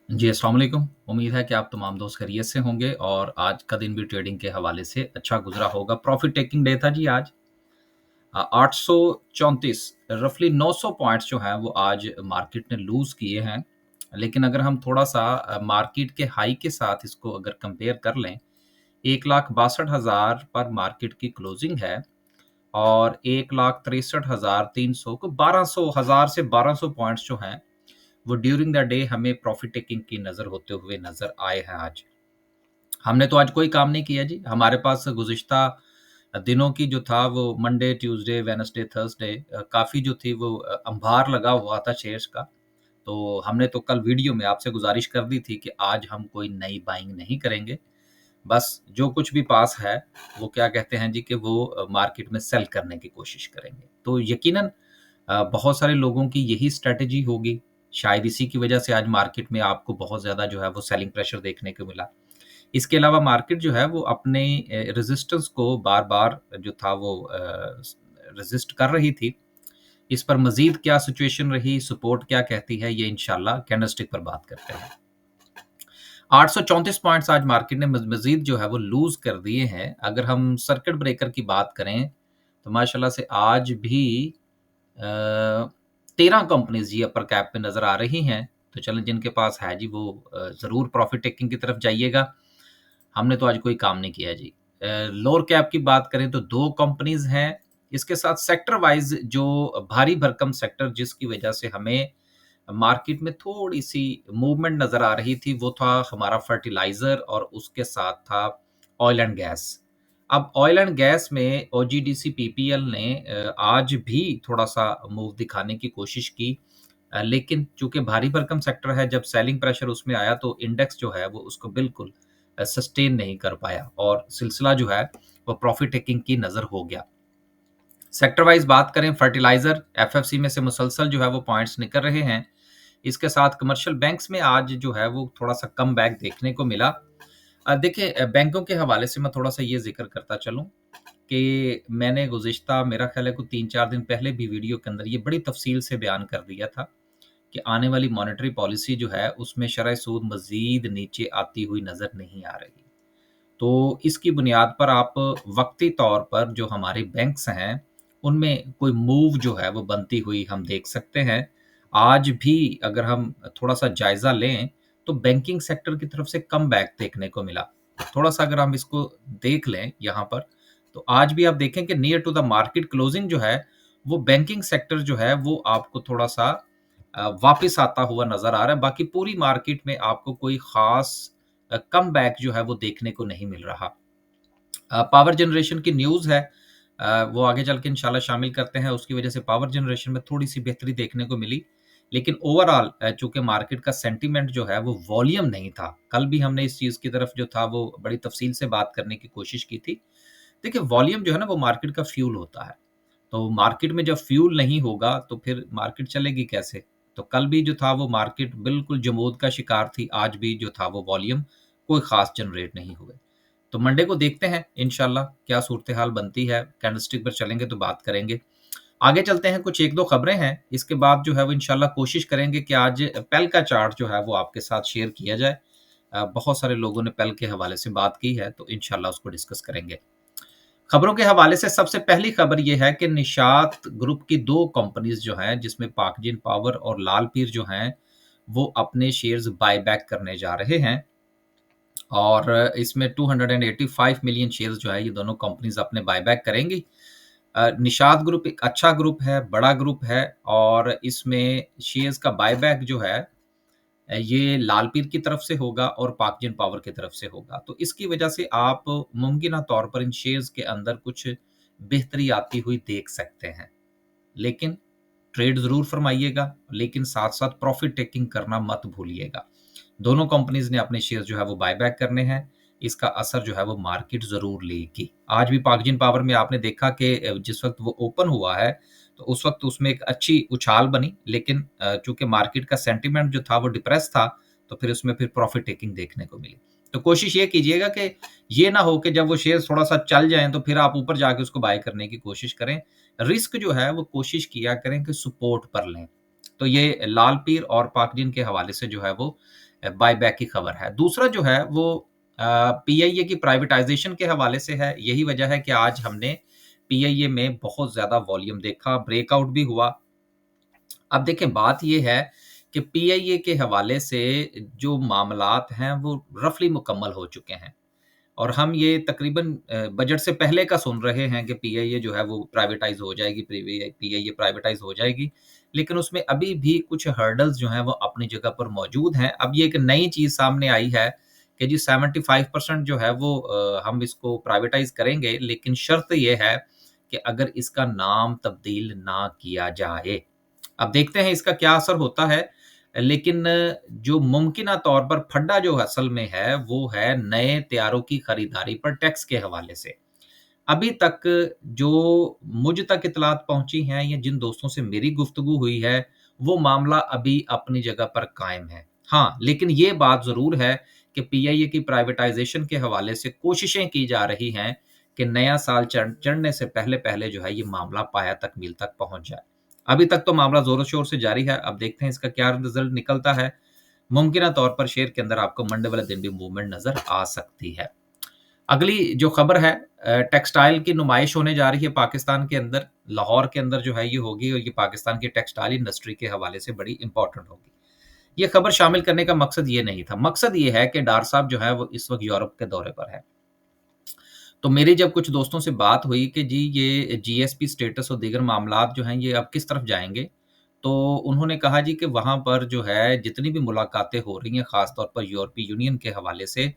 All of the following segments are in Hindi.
जी, अस्सलाम वालेकुम। उम्मीद है कि आप तमाम दोस्त खैरियत से होंगे और आज का दिन भी ट्रेडिंग के हवाले से अच्छा गुज़रा होगा। प्रॉफ़िट टेकिंग डे था जी आज। 834 रफ़ली 900 पॉइंट्स जो हैं वो आज मार्केट ने लूज़ किए हैं। लेकिन अगर हम थोड़ा-सा मार्केट के हाई के साथ इसको अगर कंपेयर कर लें, 1,62,000 पर मार्केट की क्लोजिंग है और 1,63,300 को 1200 हज़ार से 1200 पॉइंट्स जो हैं वो ड्यूरिंग द डे हमें प्रॉफिट टेकिंग की नज़र होते हुए नज़र आए हैं आज। हमने तो आज कोई काम नहीं किया जी। हमारे पास गुज़िश्ता दिनों की जो था वो मंडे, ट्यूसडे, वेडनेसडे, थर्सडे काफ़ी जो थी वो अंबार लगा हुआ था शेयर्स का। तो हमने तो कल वीडियो में आपसे गुज़ारिश कर दी थी कि आज हम कोई नई बाइंग नहीं करेंगे। बस जो कुछ भी पास है, वो क्या कहते हैं जी कि वो मार्केट में सेल करने की कोशिश करेंगे। तो यकीनन बहुत सारे लोगों की यही स्ट्रैटेजी होगी। शायद इसी की वजह से आज मार्केट में आपको बहुत ज़्यादा जो है वो सेलिंग प्रेशर देखने को मिला। इसके अलावा मार्केट जो है वो अपने रेजिस्टेंस को बार-बार जो था वो रेजिस्ट कर रही थी। इस पर मज़ीद क्या सिचुएशन रही, सपोर्ट क्या कहती है, ये इंशाल्लाह कैंडलस्टिक पर बात करते हैं। 834 पॉइंट्स आज मार्केट ने मज़ीद जो है वो लूज़ कर दिए हैं। अगर हम सर्किट ब्रेकर की बात करें, तो माशाल्लाह से आज भी अ, 13 कंपनीज़ जी अपर कैप पे नज़र आ रही हैं। तो चलें जिनके पास है जी वो ज़रूर प्रॉफ़िट टेकिंग की तरफ जाइएगा। हमने तो आज कोई काम नहीं किया जी। लोअर कैप की बात करें तो 2 कंपनीज़ हैं। इसके साथ सेक्टर वाइज़ जो भारी भरकम सेक्टर जिसकी वजह से हमें मार्केट में थोड़ी-सी मूवमेंट नज़र आ रही थी, वो था हमारा फर्टिलाइज़र और उसके साथ था ऑयल एंड गैस। अब ऑयल एंड गैस में ओजीडीसी पीपीएल ने आज भी थोड़ा-सा मूव दिखाने की कोशिश की। लेकिन चूँकि भारी भरकम सेक्टर है, जब सेलिंग प्रेशर उसमें आया तो इंडेक्स जो है वो उसको बिल्कुल सस्टेन नहीं कर पाया और सिलसिला जो है वो प्रॉफ़िट टेकिंग की नज़र हो गया। सेक्टर वाइज़ बात करें फर्टिलाइज़र, एफएफसी में से मुसलसल जो है वो पॉइंट्स निकल रहे हैं। इसके साथ कमर्शियल बैंक्स में आज जो है वो थोड़ा-सा कमबैक देखने को मिला। देखिए बैंकों के हवाले से मैं थोड़ा-सा ये ज़िक्र करता चलूँ कि मैंने गुज़िश्ता मेरा ख़्याल है कोई 3-4 दिन पहले भी वीडियो के अंदर ये बड़ी तफ़सील से बयान कर दिया था कि आने वाली मॉनेटरी पॉलिसी जो है उसमें शरह सूद मज़ीद नीचे आती हुई नज़र नहीं आ रही। तो इसकी बुनियाद पर आप वक़्ती तौर पर जो हमारे बैंक्स हैं, उनमें कोई मूव जो है वो बनती हुई हम देख सकते हैं। आज भी अगर हम थोड़ा-सा जायज़ा लें, तो बैंकिंग सेक्टर की तरफ से कमबैक देखने को मिला। थोड़ा-सा अगर हम इसको देख लें यहाँ पर, तो आज भी आप देखें कि near to the market closing जो है, वो बैंकिंग सेक्टर जो है वो आपको थोड़ा-सा वापिस आता हुआ नज़र आ रहा है। बाकी पूरी मार्केट में आपको कोई ख़ास कमबैक जो है वो देखने को नहीं मिल रहा। पावर जनरेशन की न्यूज़ है वो आगे चल के इंशाल्लाह शामिल करते हैं, उसकी वजह से पावर जनरेशन में थोड़ी-सी बेहतरी देखने को मिली। लेकिन ओवरऑल चूँकि मार्केट का सेंटीमेंट जो है वो वॉल्यूम नहीं था। कल भी हमने इस चीज़ की तरफ जो था वो बड़ी तफ़सील से बात करने की कोशिश की थी। देखिए वॉल्यूम जो है ना वो मार्केट का फ्यूल होता है। तो मार्केट में जब फ्यूल नहीं होगा तो फिर मार्केट चलेगी कैसे? तो कल भी जो था वो मार्केट बिल्कुल जमूद का शिकार थी, आज भी जो था वो वॉल्यूम कोई ख़ास जनरेट नहीं हुए। तो मंडे को देखते हैं इंशाल्लाह क्या सूरत-ए-हाल बनती है, कैंडलस्टिक पर चलेंगे तो बात करेंगे। आगे चलते हैं, कुछ 1-2 खबरें हैं, इसके बाद जो है वो इंशाल्लाह कोशिश करेंगे कि आज पेल का चार्ट जो है वो आपके साथ शेयर किया जाए। बहुत सारे लोगों ने पेल के हवाले से बात की है, तो इंशाल्लाह उसको डिस्कस करेंगे। खबरों के हवाले से सबसे पहली खबर ये है कि निशात ग्रुप की 2 कंपनीज़ जो हैं, जिसमें पाकजीन पावर और लाल पीर जो हैं, वो अपने शेयर्स बाय बैक करने जा रहे हैं और इसमें 285 मिलियन शेयर्स जो है, ये दोनों कंपनीज़ अपने बाय बैक करेंगी। निशात ग्रुप एक अच्छा ग्रुप है, बड़ा ग्रुप है और इसमें शेयर्स का बाय बैक जो है ये लाल पीर की तरफ से होगा और पाकजिन पावर की तरफ से होगा। तो इसकी वजह से आप मुमकिना तौर पर इन शेयर्स के अंदर कुछ बेहतरी आती हुई देख सकते हैं। लेकिन ट्रेड ज़रूर फरमाइएगा, लेकिन साथ-साथ प्रॉफ़िट टेकिंग करना मत भूलिएगा। दोनों कंपनीज़ ने अपने शेयर्स जो है वो बाय बैक करने हैं। इसका असर जो है वो मार्केट ज़रूर लेगी। आज भी पाकजिन पावर में आपने देखा कि जिस वक़्त वो ओपन हुआ है, तो उस वक़्त उसमें एक अच्छी उछाल बनी, लेकिन चूँकि मार्केट का सेंटीमेंट जो था वो डिप्रेस था, तो फिर उसमें फिर प्रॉफ़िट टेकिंग देखने को मिली। तो कोशिश ये कीजिएगा कि ये ना हो कि जब वो शेयर्स थोड़ा-सा चल जाएँ, तो फिर आप ऊपर जाके उसको बाय करने की कोशिश करें। रिस्क जो है वो कोशिश किया करें कि सपोर्ट पर लें। तो ये लाल पीर और पाकजीन के हवाले से जो है वो बायबैक की खबर है। दूसरा जो है वो पीआईए की प्राइवेटाइज़ेशन के हवाले से है। यही वजह है कि आज हमने पीआईए में बहुत ज़्यादा वॉल्यूम देखा, ब्रेकआउट भी हुआ। अब देखें बात ये है कि पीआईए के हवाले से जो मामलात हैं वो रफ़ली मुकम्मल हो चुके हैं और हम ये तकरीबन बजट से पहले का सुन रहे हैं कि पीआईए जो है वो प्राइवेटाइज़ हो जाएगी, पीआईए प्राइवेटाइज़ हो जाएगी। लेकिन उसमें अभी भी कुछ हर्डल्स जो हैं वो अपनी जगह पर मौजूद हैं। अब ये एक नई चीज़ सामने आई है कि जी 75% जो है वो हम इसको प्राइवेटाइज़ करेंगे, लेकिन शर्त ये है कि अगर इसका नाम तब्दील ना किया जाए। अब देखते हैं इसका क्या असर होता है, लेकिन जो मुमकिना तौर पर फड्डा जो असल में है, वो है नए तैयारों की खरीदारी पर टैक्स के हवाले से। अभी तक जो मुझ तक इत्तलात पहुँची हैं या जिन दोस्तों से मेरी गुफ्तगू हुई है, वो मामला अभी अपनी जगह पर कायम है। हाँ, लेकिन ये बात ज़रूर है कि पीआईए की प्राइवेटाइज़ेशन के हवाले से कोशिशें की जा रही हैं कि नया साल चढ़ने से पहले-पहले जो है ये मामला पाया तकमील तक पहुँच जाए। अभी तक तो मामला ज़ोरों-शोर से जारी है, अब देखते हैं इसका क्या रिज़ल्ट निकलता है। मुमकिना तौर पर शेयर के अंदर आपको मंडे वाले दिन भी मूवमेंट नज़र आ सकती है। अगली जो खबर है टेक्सटाइल की नुमाइश होने जा रही है पाकिस्तान के अंदर, लाहौर के अंदर जो है ये होगी और ये पाकिस्तान की टेक्सटाइल इंडस्ट्री के हवाले से बड़ी इम्पोर्टेंट होगी। ये खबर शामिल करने का मकसद ये नहीं था, मकसद ये है कि डार साहब जो है वो इस वक़्त यूरोप के दौरे पर है। तो मेरी जब कुछ दोस्तों से बात हुई कि जी ये जीएसपी स्टेटस और दीगर मामलात जो हैं ये अब किस तरफ जाएँगे? तो उन्होंने कहा जी कि वहाँ पर जो है जितनी भी मुलाकातें हो रही हैं ख़ास तौर पर यूरोपीय यूनियन के हवाले से,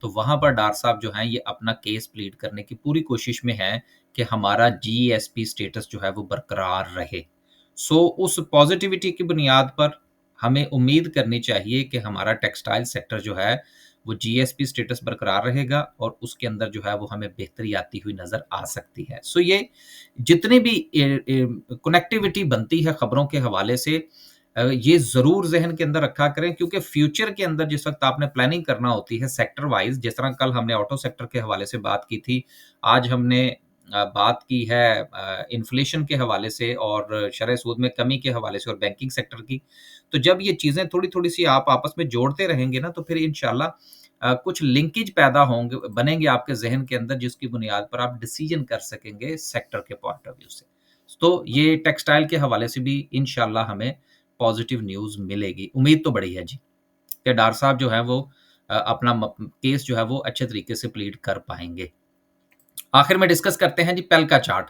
तो वहाँ पर डार साहब जो हैं ये अपना केस प्लीड करने की पूरी कोशिश में हैं कि हमारा जीएसपी स्टेटस जो है वो बरकरार रहे। सो उस पॉज़िटिविटी की बुनियाद पर हमें उम्मीद करनी चाहिए कि हमारा टेक्सटाइल सेक्टर जो है वो जीएसपी स्टेटस बरकरार रहेगा और उसके अंदर जो है वो हमें बेहतरी आती हुई नज़र आ सकती है। सो ये जितनी भी कनेक्टिविटी बनती है खबरों के हवाले से ये ज़रूर ज़हन के अंदर रखा करें क्योंकि फ्यूचर के अंदर जिस वक़्त आपने प्लानिंग करना होती है सेक्टर वाइज़ जिस तरह कल हमने ऑटो सेक्टर के हवाले से बात की थी, आज हमने बात की है इन्फ्लेशन के हवाले से और शरह सूद में कमी के हवाले से और बैंकिंग सेक्टर की। तो जब ये चीज़ें थोड़ी-थोड़ी सी आप आपस में जोड़ते रहेंगे ना तो फिर इंशाल्लाह कुछ लिंकेज पैदा होंगे बनेंगे आपके ज़हन के अंदर जिसकी बुनियाद पर आप डिसीज़न कर सकेंगे सेक्टर के पॉइंट ऑफ व्यू से। तो ये टेक्सटाइल के हवाले से भी इंशाल्लाह हमें पॉज़िटिव न्यूज़ मिलेगी। उम्मीद तो बड़ी है जी, कि डार साहब जो हैं वो अपना केस जो है वो अच्छे तरीके से प्लीड कर पाएँगे। आखिर में डिस्कस करते हैं जी पेल का चार्ट।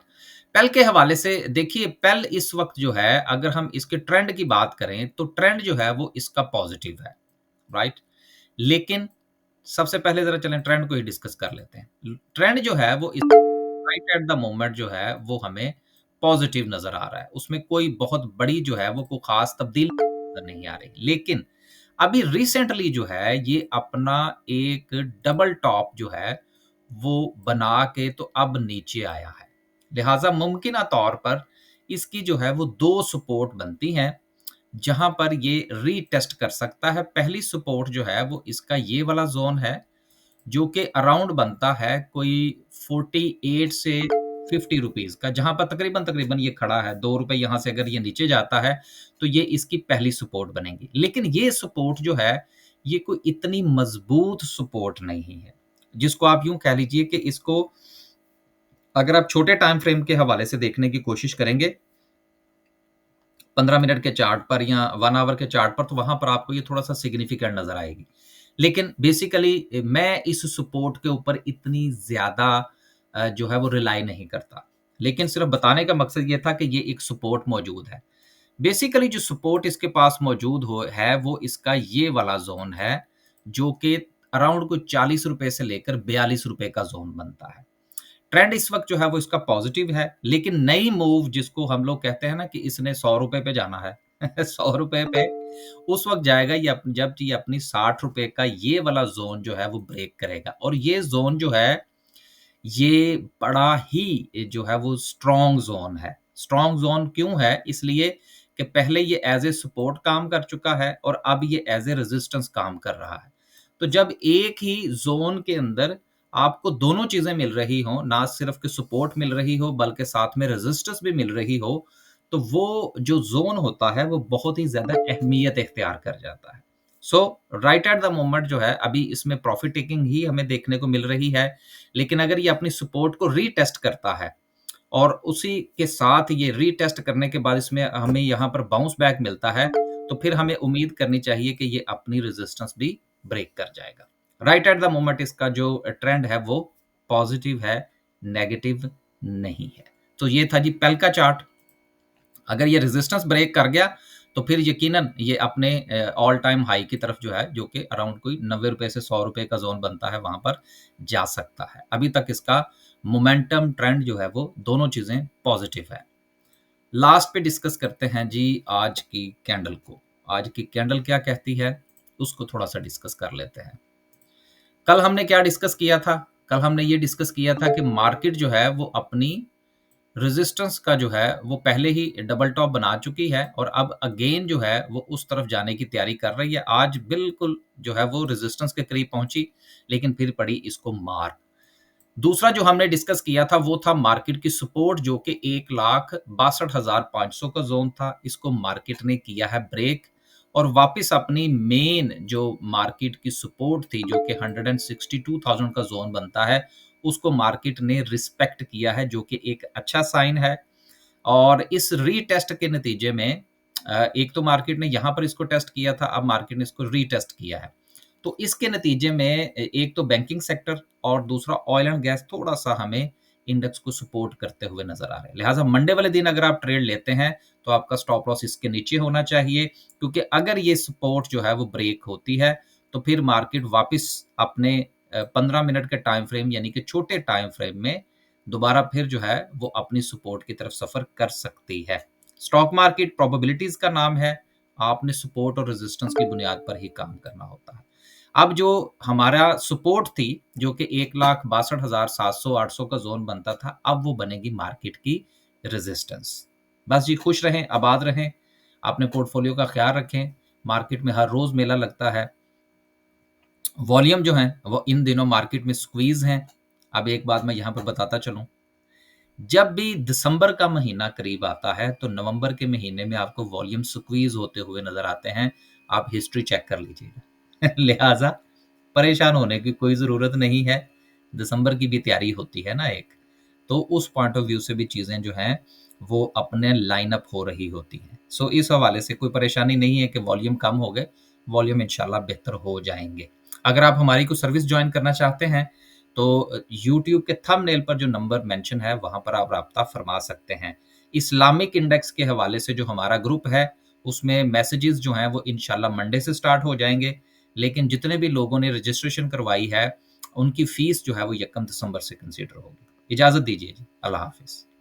पेल के हवाले से देखिए पेल इस वक़्त जो है अगर हम इसके ट्रेंड की बात करें तो ट्रेंड जो है वो इसका पॉज़िटिव है, राइट? लेकिन सबसे पहले ज़रा चलें ट्रेंड को ही डिस्कस कर लेते हैं। ट्रेंड जो है वो इस राइट एट द मोमेंट जो है वो हमें पॉज़िटिव नज़र आ रहा है। उसमें कोई बहुत बड़ी जो है वो कोई ख़ास तब्दीली नज़र नहीं आ रही। लेकिन अभी रिसेंटली जो है ये अपना एक डबल टॉप जो है वो बना के तो अब नीचे आया है। लिहाज़ा मुमकिना तौर पर इसकी जो है वो 2 सपोर्ट बनती हैं, जहाँ पर ये रीटेस्ट कर सकता है। पहली सपोर्ट जो है वो इसका ये वाला ज़ोन है, जो कि अराउंड बनता है कोई 48 से ₹50 का, जहाँ पर तकरीबन-तकरीबन ये खड़ा है। ₹2 यहाँ से अगर ये नीचे जाता है, तो ये इसकी पहली सपोर्ट बनेगी। लेकिन ये सपोर्ट जो है, ये कोई इतनी मज़बूत सपोर्ट नहीं है, जिसको आप यूँ कह लीजिए कि इसको अगर आप छोटे टाइम फ्रेम के हवाले से देखने की कोशिश करेंगे 15 मिनट के चार्ट पर या 1 आवर के चार्ट पर, तो वहाँ पर आपको ये थोड़ा-सा सिग्निफिकेंट नज़र आएगी। लेकिन बेसिकली मैं इस सपोर्ट के ऊपर इतनी ज़्यादा जो है वो रिलाई नहीं करता। लेकिन सिर्फ़ बताने का मकसद ये था कि ये एक सपोर्ट मौजूद है। बेसिकली जो सपोर्ट इसके पास मौजूद है वो इसका ये वाला ज़ोन है, जो कि अराउंड कुछ ₹40 से लेकर ₹42 का ज़ोन बनता है। ट्रेंड इस वक़्त जो है वो इसका पॉज़िटिव है, लेकिन नई मूव जिसको हम लोग कहते हैं ना कि इसने ₹100 पे जाना है, ₹100 पे उस वक़्त जाएगा ये जब ये अपनी ₹60 का ये वाला ज़ोन जो है वो ब्रेक करेगा और ये ज़ोन जो है, ये बड़ा ही जो है वो स्ट्रॉन्ग ज़ोन है। स्ट्रॉन्ग ज़ोन क्यों है? इसलिए कि पहले ये ऐज़ ए सपोर्ट काम कर चुका है और अब ये ऐज़ ए रेज़िस्टेंस काम कर रहा है। तो जब एक ही ज़ोन के अंदर आपको दोनों चीज़ें मिल रही हों, ना सिर्फ़ कि सपोर्ट मिल रही हो बल्कि साथ में रेज़िस्टेंस भी मिल रही हो, तो वो जो ज़ोन होता है वो बहुत ही ज़्यादा अहमियत इख्तियार कर जाता है। सो राइट एट द मोमेंट जो है अभी इसमें प्रॉफिट टेकिंग ही हमें देखने को मिल रही है, लेकिन अगर ये अपनी सपोर्ट को रीटेस्ट करता है और उसी के साथ ये रीटेस्ट करने के बाद इसमें हमें यहाँ पर बाउंस बैक मिलता है, तो फिर हमें उम्मीद करनी चाहिए कि ये अपनी रेजिस्टेंस भी ब्रेक कर जाएगा। राइट एट द मोमेंट इसका जो ट्रेंड है वो पॉजिटिव है, नेगेटिव नहीं है। तो ये था जी पहल का चार्ट। अगर ये रेजिस्टेंस ब्रेक कर गया तो फिर यकीनन ये अपने ऑल टाइम हाई की तरफ जो है, जो कि अराउंड कोई 90 रुपए से 100 रुपए का जोन बनता है, वहां पर जा सकता है। अभी तक इसका मोमेंटम ट्रेंड जो है वो दोनों चीजें पॉजिटिव है। लास्ट पे डिस्कस करते हैं जी आज की कैंडल को। आज की कैंडल क्या कहती है उसको थोड़ा सा डिस्कस कर लेते हैं। कल हमने क्या डिस्कस किया था? कल हमने ये डिस्कस किया था कि मार्केट जो है वो अपनी रेजिस्टेंस का जो है वो पहले ही डबल टॉप बना चुकी है और अब अगेन जो है वो उस तरफ जाने की तैयारी कर रही है। आज बिल्कुल जो है वो रेजिस्टेंस के करीब पहुंची, लेकिन फिर पड़ी इसको मार। दूसरा जो हमने डिस्कस किया था वो था मार्केट की सपोर्ट, जो कि 1,62,500 का जोन था। इसको मार्केट ने किया है ब्रेक और वापस अपनी मेन जो मार्केट की सपोर्ट थी, जो कि 162,000 का जोन बनता है, उसको मार्केट ने रिस्पेक्ट किया है, जो कि एक अच्छा साइन है। और इस रीटेस्ट के नतीजे में एक तो मार्केट ने यहाँ पर इसको टेस्ट किया था, अब मार्केट ने इसको रीटेस्ट किया है। तो इसके नतीजे में एक तो बैंकिंग सेक्टर और दूसरा ऑयल एंड गैस थोड़ा-सा हमें इंडेक्स को सपोर्ट करते हुए नज़र आ रहे हैं। लिहाज़ा मंडे वाले दिन अगर आप ट्रेड लेते हैं, तो आपका स्टॉप लॉस इसके नीचे होना चाहिए, क्योंकि अगर ये सपोर्ट जो है वो ब्रेक होती है, तो फिर मार्केट वापस अपने 15 मिनट के टाइम फ्रेम यानी कि छोटे टाइम फ्रेम में दोबारा फिर जो है वो अपनी सपोर्ट की तरफ सफ़र कर सकती है। स्टॉक मार्केट प्रोबेबिलिटीज़ का नाम है, आपने सपोर्ट और रेजिस्टेंस की बुनियाद पर ही काम करना होता है। अब जो हमारा सपोर्ट थी, जो कि 1,62,700-800 का ज़ोन बनता था, अब वो बनेगी मार्केट की रेजिस्टेंस। बस जी खुश रहें, आबाद रहें, अपने पोर्टफोलियो का ख़्याल रखें। मार्केट में हर रोज़ मेला लगता है। वॉल्यूम जो है वो इन दिनों मार्केट में स्क्वीज़ हैं। अब एक बात मैं यहाँ पर बताता चलूँ, जब भी दिसंबर का महीना करीब आता है, तो नवंबर के महीने में आपको वॉल्यूम स्क्वीज़ होते हुए नज़र आते हैं। आप हिस्ट्री चेक कर लीजिएगा। लिहाज़ा परेशान होने की कोई ज़रूरत नहीं है। दिसंबर की भी तैयारी होती है ना एक, तो उस पॉइंट ऑफ व्यू से भी चीज़ें जो हैं वो अपने लाइन अप हो रही होती हैं। सो इस हवाले से कोई परेशानी नहीं है कि वॉल्यूम कम हो गए, वॉल्यूम इंशाल्लाह बेहतर हो जाएँगे। अगर आप हमारी कोई सर्विस जॉइन करना चाहते हैं, तो यूट्यूब के थंबनेल पर जो नंबर मेंशन है, वहाँ पर आप राब्ता फरमा सकते हैं। इस्लामिक इंडेक्स के हवाले से जो हमारा ग्रुप है, उसमें मैसेजेस जो हैं वो इंशाल्लाह मंडे से स्टार्ट हो जाएँगे। लेकिन जितने भी लोगों ने रजिस्ट्रेशन करवाई है, उनकी फ़ीस जो है वो 1 दिसंबर से कंसीडर होगी। इजाज़त दीजिए जी। अल्लाह हाफ़िज़।